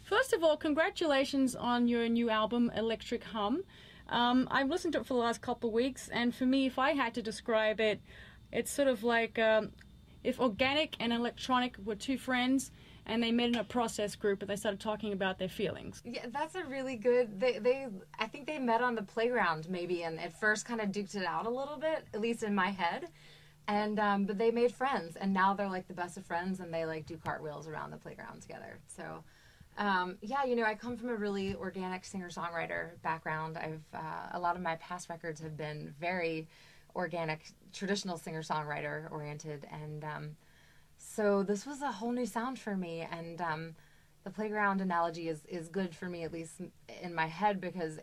First of all, congratulations on your new album, Electric Hum. I've listened to it for the last couple of weeks, and for me, if I had to describe it, it's sort of like if organic and electronic were two friends and they met in a process group and they started talking about their feelings. Yeah, that's a really good, I think they met on the playground maybe, and at first kind of duked it out a little bit, at least in my head. And but they made friends, and now they're like the best of friends, and they like do cartwheels around the playground together. So yeah, you know, I come from a really organic singer-songwriter background. A lot of my past records have been very organic, traditional singer-songwriter oriented, and so this was a whole new sound for me. And the playground analogy is good for me, at least in my head, because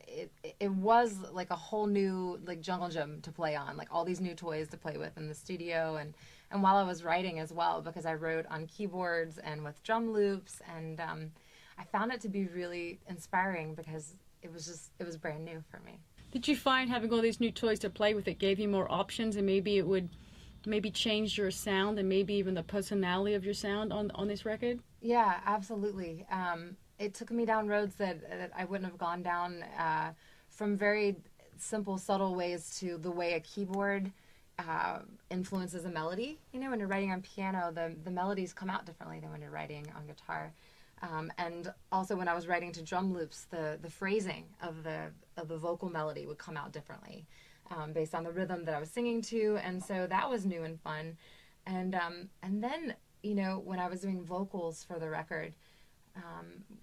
it was like a whole new like jungle gym to play on, like all these new toys to play with in the studio, and while I was writing as well, because I wrote on keyboards and with drum loops, and I found it to be really inspiring because it was brand new for me. Did you find having all these new toys to play with, it gave you more options, and maybe it would change your sound and maybe even the personality of your sound on this record? Yeah, absolutely. It took me down roads that I wouldn't have gone down, from very simple, subtle ways to the way a keyboard influences a melody. You know, when you're writing on piano, the melodies come out differently than when you're writing on guitar. And also when I was writing to drum loops, the phrasing of the vocal melody would come out differently based on the rhythm that I was singing to, and so that was new and fun. And then, you know, when I was doing vocals for the record,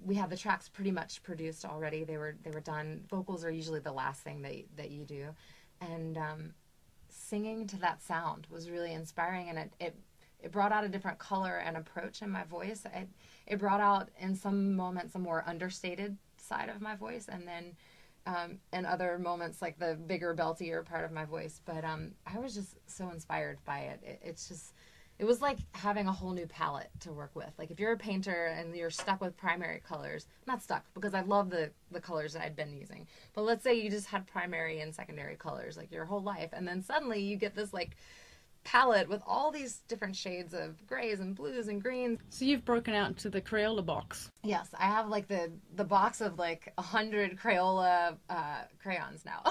we had the tracks pretty much produced already. They were done. Vocals are usually the last thing that you do, and singing to that sound was really inspiring, and it brought out a different color and approach in my voice. It brought out, in some moments, a more understated side of my voice, and then in other moments, like the bigger, beltier part of my voice. But I was just so inspired by it. It was like having a whole new palette to work with. Like if you're a painter and you're stuck with primary colors, not stuck, because I love the colors that I'd been using, but let's say you just had primary and secondary colors like your whole life, and then suddenly you get this like palette with all these different shades of grays and blues and greens. So you've broken out into the Crayola box. Yes, I have like the box of like 100 Crayola crayons now.